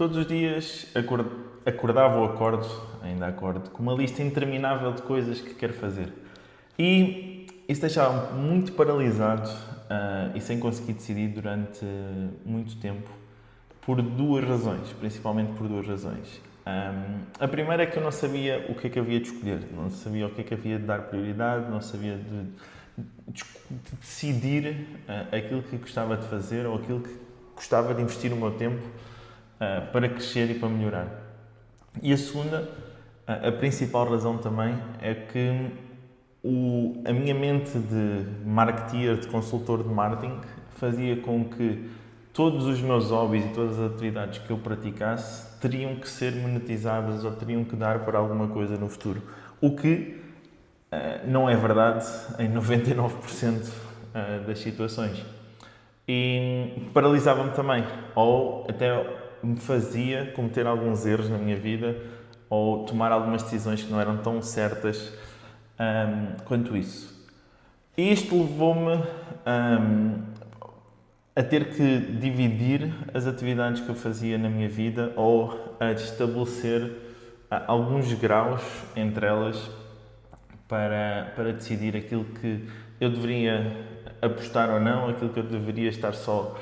Todos os dias acordava ou ainda acordo, com uma lista interminável de coisas que quero fazer. E isso deixava-me muito paralisado e sem conseguir decidir durante muito tempo, por duas razões, principalmente por duas razões. A primeira é que eu não sabia o que é que havia de escolher, não sabia o que é que havia de dar prioridade, não sabia de decidir aquilo que gostava de fazer ou aquilo que gostava de investir o meu tempo para crescer e para melhorar. E a segunda, a principal razão também, é que a minha mente de marketeer, de consultor de marketing, fazia com que todos os meus hobbies e todas as atividades que eu praticasse teriam que ser monetizadas ou teriam que dar para alguma coisa no futuro. O que não é verdade em 99% das situações. E paralisava-me também, ou até me fazia cometer alguns erros na minha vida ou tomar algumas decisões que não eram tão certas quanto isso. E isto levou-me a ter que dividir as atividades que eu fazia na minha vida ou a estabelecer alguns graus entre elas para decidir aquilo que eu deveria apostar ou não, aquilo que eu deveria estar só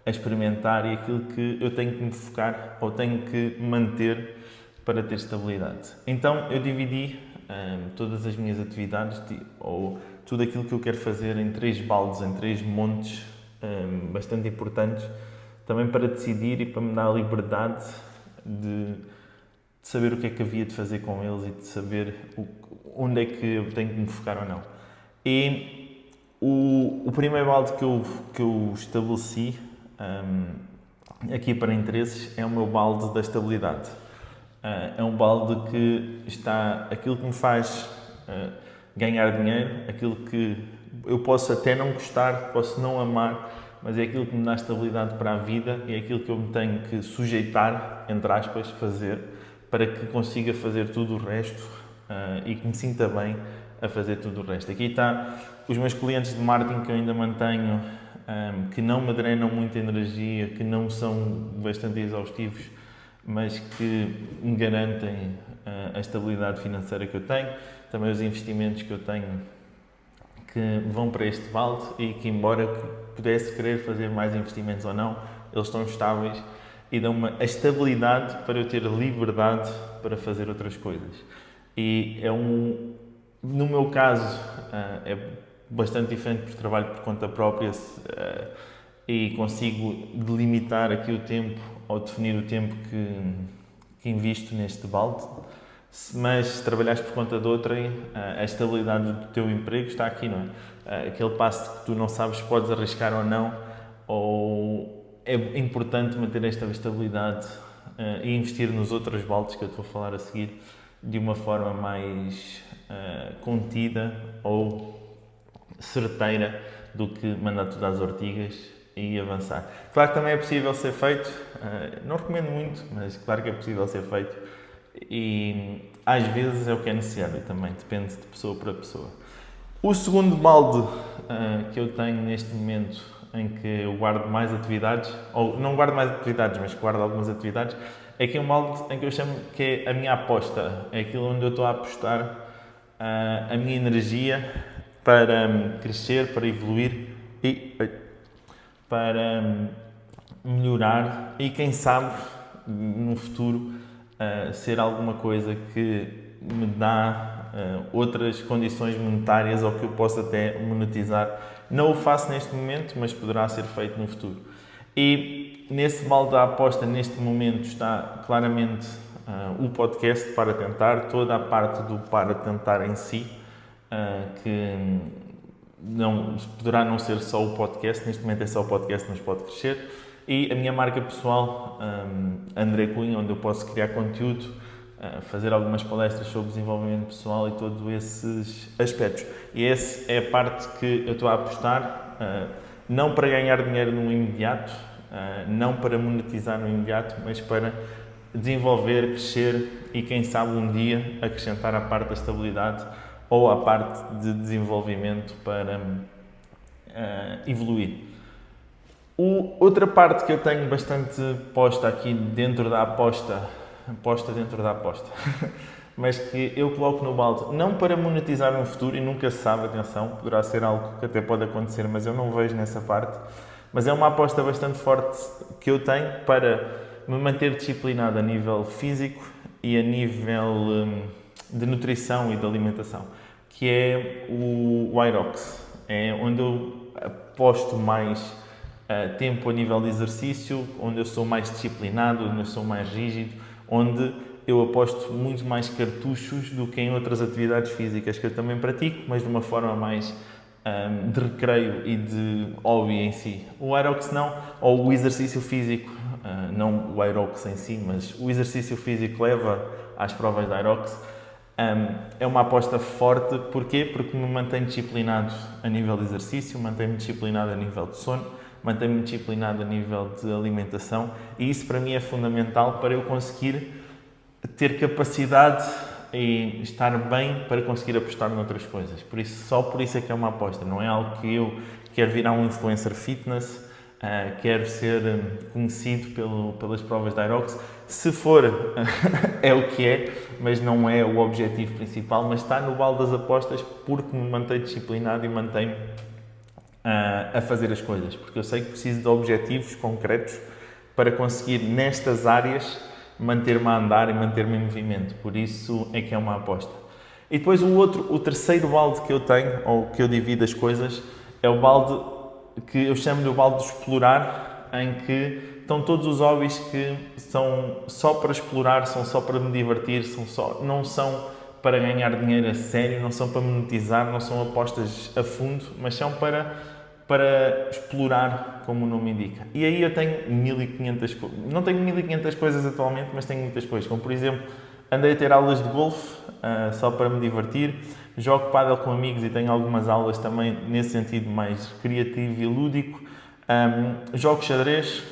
a experimentar e aquilo que eu tenho que me focar ou tenho que manter para ter estabilidade. Então eu dividi todas as minhas atividades ou tudo aquilo que eu quero fazer em 3 baldes, em 3 montes bastante importantes, também para decidir e para me dar a liberdade de saber o que é que havia de fazer com eles e de saber onde é que eu tenho que me focar ou não. E o primeiro balde que eu estabeleci aqui para interesses é o meu balde da estabilidade. É um balde que está aquilo que me faz ganhar dinheiro, aquilo que eu posso até não gostar, posso não amar, mas é aquilo que me dá estabilidade para a vida e é aquilo que eu me tenho que sujeitar, entre aspas, fazer, para que consiga fazer tudo o resto e que me sinta bem a fazer tudo o resto. Aqui está os meus clientes de marketing que eu ainda mantenho, que não me drenam muita energia, que não são bastante exaustivos, mas que me garantem a estabilidade financeira que eu tenho, também os investimentos que eu tenho que vão para este balde e que, embora pudesse querer fazer mais investimentos ou não, eles estão estáveis e dão-me a estabilidade para eu ter liberdade para fazer outras coisas. E no meu caso, é bastante diferente porque trabalho por conta própria e consigo delimitar aqui o tempo ou definir o tempo que invisto neste balde. Mas se trabalhares por conta de outrem, a estabilidade do teu emprego está aqui, não é? Aquele passo que tu não sabes se podes arriscar ou não, ou é importante manter esta estabilidade e investir nos outros baldes que eu estou a falar a seguir de uma forma mais contida ou certeira do que mandar tudo às ortigas e avançar. Claro que também é possível ser feito, não recomendo muito, mas claro que é possível ser feito e às vezes é o que é necessário também, depende de pessoa para pessoa. O segundo balde que eu tenho neste momento em que eu guardo mais atividades, ou não guardo mais atividades, mas guardo algumas atividades, é que é um balde em que eu chamo que é a minha aposta, é aquilo onde eu estou a apostar a minha energia para crescer, para evoluir e para melhorar e quem sabe no futuro ser alguma coisa que me dá outras condições monetárias ou que eu possa até monetizar. Não o faço neste momento, mas poderá ser feito no futuro. E nesse balde da aposta, neste momento, está claramente o podcast Para Tentar, toda a parte do Para Tentar em si, que poderá não ser só o podcast, neste momento é só o podcast, mas pode crescer. E a minha marca pessoal, André Cunha, onde eu posso criar conteúdo, fazer algumas palestras sobre desenvolvimento pessoal e todos esses aspectos. E essa é a parte que eu estou a apostar, não para ganhar dinheiro no imediato, não para monetizar no imediato, mas para desenvolver, crescer e quem sabe um dia acrescentar a parte da estabilidade ou a parte de desenvolvimento para evoluir. Outra parte que eu tenho bastante posta aqui dentro da aposta, posta dentro da aposta, mas que eu coloco no balde, não para monetizar no futuro, e nunca se sabe, atenção, poderá ser algo que até pode acontecer, mas eu não vejo nessa parte, mas é uma aposta bastante forte que eu tenho para me manter disciplinado a nível físico e a nível de nutrição e de alimentação, que é o Irox. É onde eu aposto mais tempo a nível de exercício, onde eu sou mais disciplinado, onde eu sou mais rígido, onde eu aposto muito mais cartuchos do que em outras atividades físicas que eu também pratico, mas de uma forma mais de recreio e de hobby em si. O Aerox não, ou o exercício físico, não o Aerox em si, mas o exercício físico leva às provas da Aerox. É uma aposta forte, porquê? Porque me mantém disciplinado a nível de exercício, mantém-me disciplinado a nível de sono, mantém-me disciplinado a nível de alimentação, e isso para mim é fundamental para eu conseguir ter capacidade e estar bem para conseguir apostar noutras coisas. Por isso, só por isso é que é uma aposta, não é algo que eu quero virar um influencer fitness, quero ser conhecido pelas provas da Aerox. Se for, é o que é, mas não é o objetivo principal, mas está no balde das apostas porque me mantém disciplinado e mantém-me a fazer as coisas, porque eu sei que preciso de objetivos concretos para conseguir nestas áreas manter-me a andar e manter-me em movimento, por isso é que é uma aposta. E depois o terceiro balde que eu tenho, ou que eu divido as coisas, é o balde que eu chamo de o balde de explorar, em que estão todos os hobbies que são só para explorar, são só para me divertir, não são para ganhar dinheiro a sério, não são para monetizar, não são apostas a fundo, mas são para explorar, como o nome indica. E aí eu tenho 1500 coisas. Não tenho 1500 coisas atualmente, mas tenho muitas coisas. Como, por exemplo, andei a ter aulas de golfe, só para me divertir. Jogo pádel com amigos e tenho algumas aulas também nesse sentido mais criativo e lúdico. Jogo xadrez,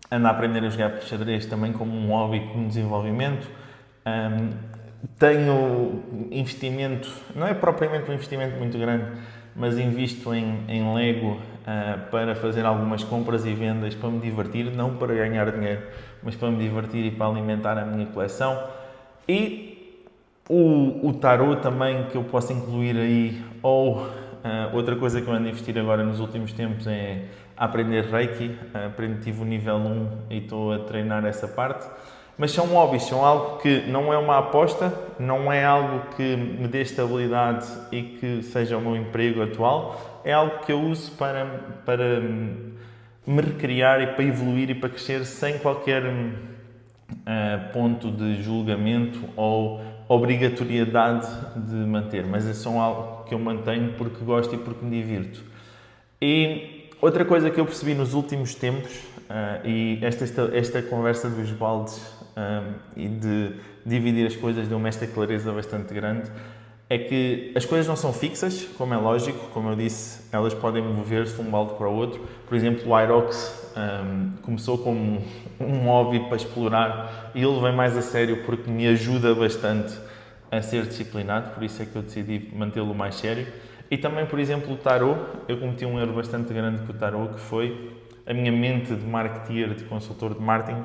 ando a aprender a jogar xadrez também como um hobby, como desenvolvimento. Tenho investimento, não é propriamente um investimento muito grande, mas invisto em Lego para fazer algumas compras e vendas para me divertir, não para ganhar dinheiro, mas para me divertir e para alimentar a minha coleção. E o tarot também, que eu posso incluir aí, ou outra coisa que eu ando a investir agora nos últimos tempos é aprender Reiki. Tive o nível 1 e estou a treinar essa parte. Mas são hobbies, são algo que não é uma aposta, não é algo que me dê estabilidade e que seja o meu emprego atual, é algo que eu uso para me recriar e para evoluir e para crescer sem qualquer ponto de julgamento ou obrigatoriedade de manter. Mas é só algo que eu mantenho porque gosto e porque me divirto. E outra coisa que eu percebi nos últimos tempos, e esta conversa dos baldes e de dividir as coisas deu-me esta clareza bastante grande, é que as coisas não são fixas, como é lógico, como eu disse, elas podem mover-se de um balde para o outro. Por exemplo, o Irox começou como um hobby para explorar e ele vem mais a sério porque me ajuda bastante a ser disciplinado, por isso é que eu decidi mantê-lo mais sério. E também, por exemplo, o tarot, eu cometi um erro bastante grande com o tarot, que foi a minha mente de marketeer, de consultor de marketing,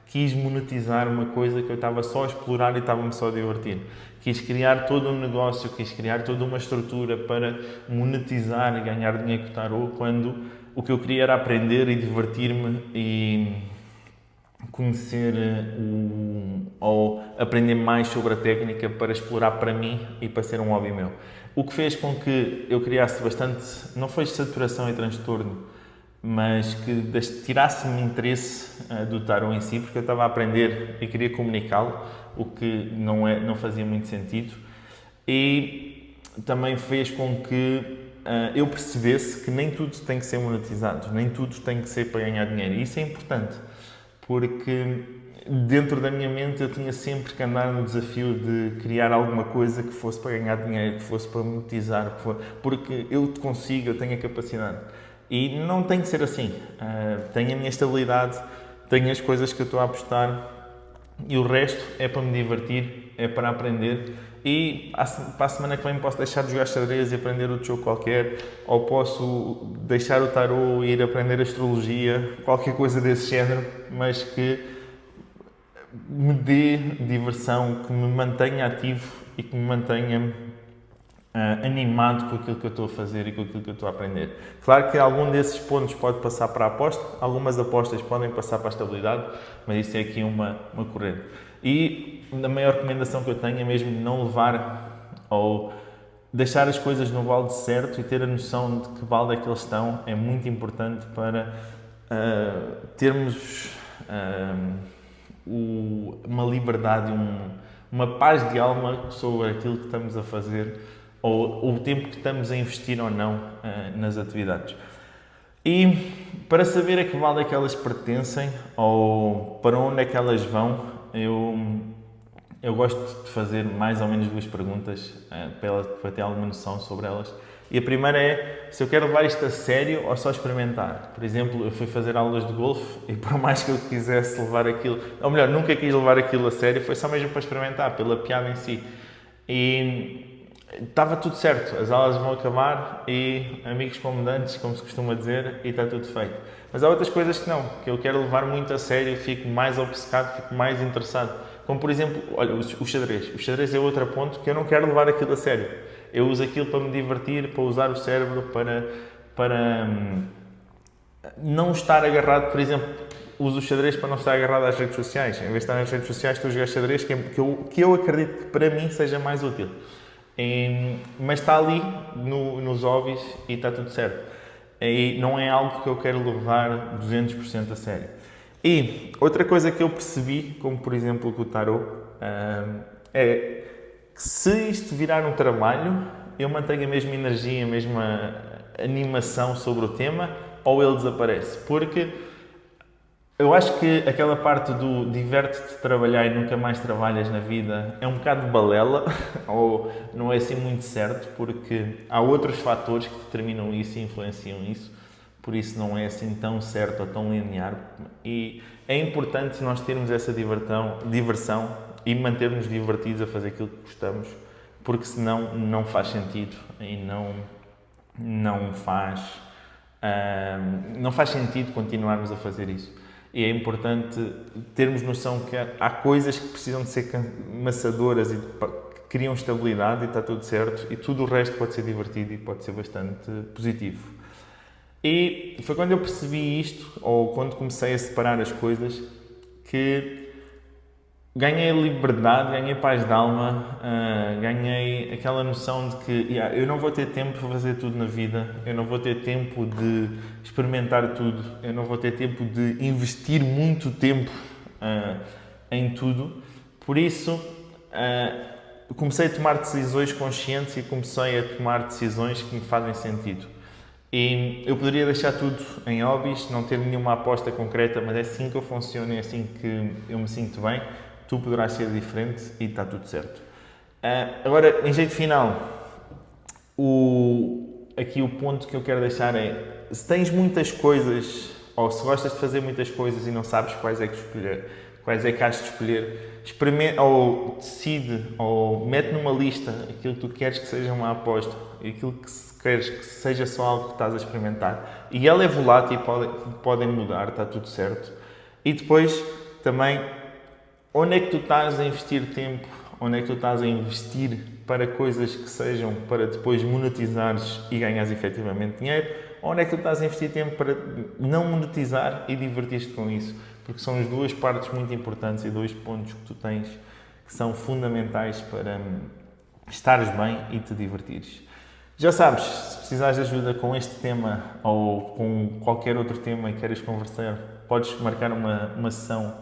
quis monetizar uma coisa que eu estava só a explorar e estava-me só a divertir. Quis criar todo um negócio, quis criar toda uma estrutura para monetizar e ganhar dinheiro com o tarot, quando o que eu queria era aprender e divertir-me e conhecer ou aprender mais sobre a técnica para explorar para mim e para ser um hobby meu. O que fez com que eu criasse bastante, não foi saturação e transtorno, mas que tirasse-me interesse do tarot em si, porque eu estava a aprender e queria comunicá-lo, o que não fazia muito sentido. E também fez com que eu percebesse que nem tudo tem que ser monetizado, nem tudo tem que ser para ganhar dinheiro. E isso é importante, porque dentro da minha mente eu tinha sempre que andar no desafio de criar alguma coisa que fosse para ganhar dinheiro, que fosse para monetizar, porque eu consigo, eu tenho a capacidade. E não tem que ser assim. Tenho a minha estabilidade, tenho as coisas que eu estou a apostar e o resto é para me divertir, é para aprender. E para a semana que vem posso deixar de jogar xadrez e aprender outro jogo qualquer, ou posso deixar o tarô e ir aprender astrologia, qualquer coisa desse género, mas que me dê diversão, que me mantenha ativo e que me mantenha animado com aquilo que eu estou a fazer e com aquilo que eu estou a aprender. Claro que algum desses pontos pode passar para a aposta, algumas apostas podem passar para a estabilidade, mas isso é aqui uma corrente. E a maior recomendação que eu tenho é mesmo não levar ou deixar as coisas no balde certo e ter a noção de que balde é que eles estão é muito importante para termos uma liberdade, uma paz de alma sobre aquilo que estamos a fazer ou o tempo que estamos a investir ou não nas atividades. E para saber a que balde é que elas pertencem ou para onde é que elas vão, eu gosto de fazer mais ou menos 2 perguntas para ter alguma noção sobre elas. E a primeira é se eu quero levar isto a sério ou só experimentar. Por exemplo, eu fui fazer aulas de golfe e por mais que eu quisesse levar aquilo, ou melhor, nunca quis levar aquilo a sério, foi só mesmo para experimentar, pela piada em si. E estava tudo certo, as aulas vão acabar e amigos comandantes, como se costuma dizer, e está tudo feito. Mas há outras coisas que não, que eu quero levar muito a sério, fico mais obcecado, fico mais interessado. Como por exemplo, olha, o xadrez. O xadrez é outro ponto que eu não quero levar aquilo a sério. Eu uso aquilo para me divertir, para usar o cérebro, para não estar agarrado, por exemplo, uso o xadrez para não estar agarrado às redes sociais. Em vez de estar nas redes sociais, estou a jogar xadrez, que eu acredito que para mim seja mais útil. Mas está ali nos hobbies e está tudo certo. E não é algo que eu quero levar 200% a sério. E outra coisa que eu percebi, como por exemplo com o tarot, é que se isto virar um trabalho, eu mantenho a mesma energia, a mesma animação sobre o tema, ou ele desaparece. Porque eu acho que aquela parte do diverte-te trabalhar e nunca mais trabalhas na vida é um bocado de balela, ou não é assim muito certo, porque há outros fatores que determinam isso e influenciam isso, por isso não é assim tão certo ou tão linear. E é importante nós termos essa diversão e manter-nos divertidos a fazer aquilo que gostamos, porque senão não faz sentido e não faz sentido continuarmos a fazer isso. E é importante termos noção que há coisas que precisam de ser maçadoras e que criam estabilidade e está tudo certo, e tudo o resto pode ser divertido e pode ser bastante positivo. E foi quando eu percebi isto, ou quando comecei a separar as coisas, que ganhei liberdade, ganhei paz de alma, ganhei aquela noção de que eu não vou ter tempo para fazer tudo na vida, eu não vou ter tempo de experimentar tudo, eu não vou ter tempo de investir muito tempo em tudo. Por isso, comecei a tomar decisões conscientes e comecei a tomar decisões que me fazem sentido. E eu poderia deixar tudo em hobbies, não ter nenhuma aposta concreta, mas é assim que eu funciono, é assim que eu me sinto bem. Tu poderás ser diferente e está tudo certo. Agora, em jeito final, aqui o ponto que eu quero deixar é, se tens muitas coisas, ou se gostas de fazer muitas coisas e não sabes quais é que has de escolher, experimenta, ou decide, ou mete numa lista aquilo que tu queres que seja uma aposta e aquilo que queres que seja só algo que estás a experimentar. E ela é volátil e podem mudar, está tudo certo. E depois, também, onde é que tu estás a investir tempo? Onde é que tu estás a investir para coisas que sejam para depois monetizares e ganhares efetivamente dinheiro? Onde é que tu estás a investir tempo para não monetizar e divertir-te com isso? Porque são as 2 partes muito importantes e 2 pontos que tu tens que são fundamentais para estares bem e te divertires. Já sabes, se precisares de ajuda com este tema ou com qualquer outro tema e queres conversar, podes marcar uma sessão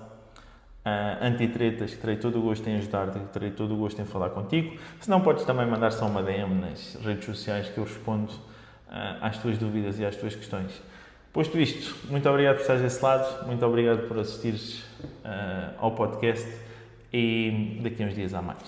anti-tretas, que terei todo o gosto em ajudar-te, terei todo o gosto em falar contigo. Se não, podes também mandar só uma DM nas redes sociais que eu respondo às tuas dúvidas e às tuas questões. Posto isto, muito obrigado por estares desse lado, muito obrigado por assistires ao podcast e daqui a uns dias há mais.